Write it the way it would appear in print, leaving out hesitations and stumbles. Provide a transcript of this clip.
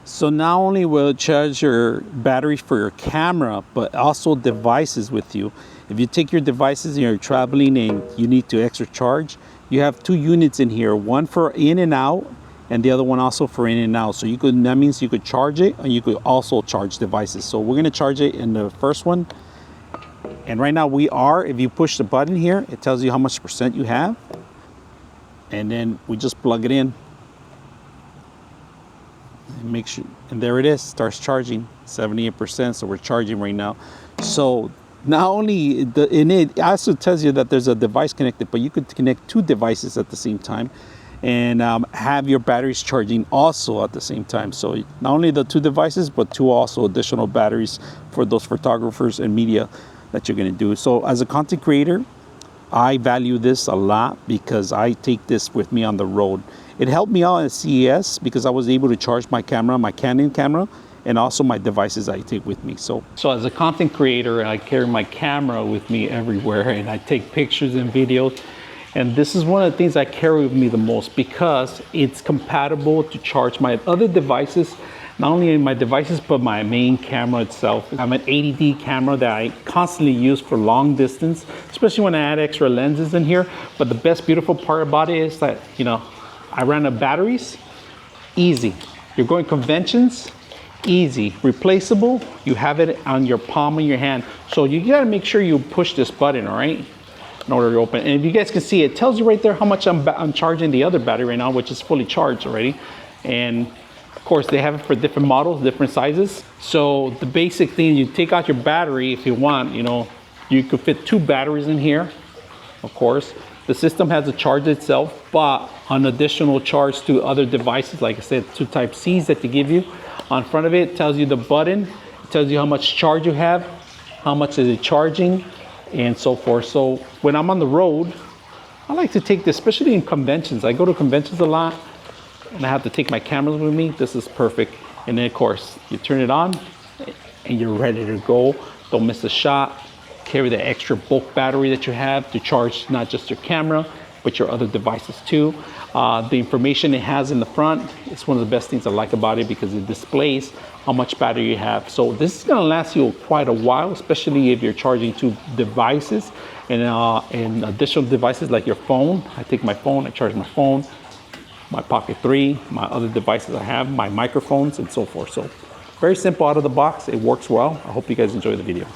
So not only will it charge your battery for your camera, but also devices with you. If you take your devices and you're traveling and you need to extra charge, you have 2 units in here, one for in and out, and the other one also for in and out. So you could, that means you could charge it, and you could also charge devices. So we're gonna charge it in the first one. And right now we are, if you push the button here, it tells you how much percent you have. And then we just plug it in. And make sure, and there it is, starts charging 78%. So we're charging right now. So not only it also tells you that there's a device connected, but you could connect 2 devices at the same time and have your batteries charging also at the same time. So not only the 2 devices, but 2 also additional batteries for those photographers and media that you're going to do. So as a content creator, I value this a lot because I take this with me on the road. It helped me out at CES because I was able to charge my camera, my Canon camera, and also my devices I take with me. So as a content creator, I carry my camera with me everywhere, and I take pictures and videos. And this is one of the things I carry with me the most because it's compatible to charge my other devices, not only my devices, but my main camera itself. I have an 80D camera that I constantly use for long distance, especially when I add extra lenses in here. But the best beautiful part about it is that, you know, I ran out of batteries, easy. You're going conventions, easy. Replaceable, you have it on your palm of your hand. So you gotta make sure you push this button, all right, in order to open. And if you guys can see, it tells you right there how much I'm charging the other battery right now, which is fully charged already. And of course, they have it for different models, different sizes. So the basic thing, you take out your battery if you want, you know, you could fit 2 batteries in here, of course. The system has a charge itself, but an additional charge to other devices, like I said, 2 Type-Cs that they give you. On front of it tells you the button, it tells you how much charge you have, how much is it charging, and so forth. So when I'm on the road, I like to take this, especially in conventions. I go to conventions a lot, and I have to take my cameras with me. This is perfect. And then of course, you turn it on, and you're ready to go. Don't miss a shot. Carry the extra bulk battery that you have to charge not just your camera, but your other devices too. The information it has in the front, it's one of the best things I like about it because it displays how much battery you have. So this is gonna last you quite a while, especially if you're charging 2 devices and additional devices like your phone. I take my phone, I charge my phone, my Pocket 3, my other devices I have, my microphones, and so forth. So very simple out of the box, it works well. I hope you guys enjoy the video.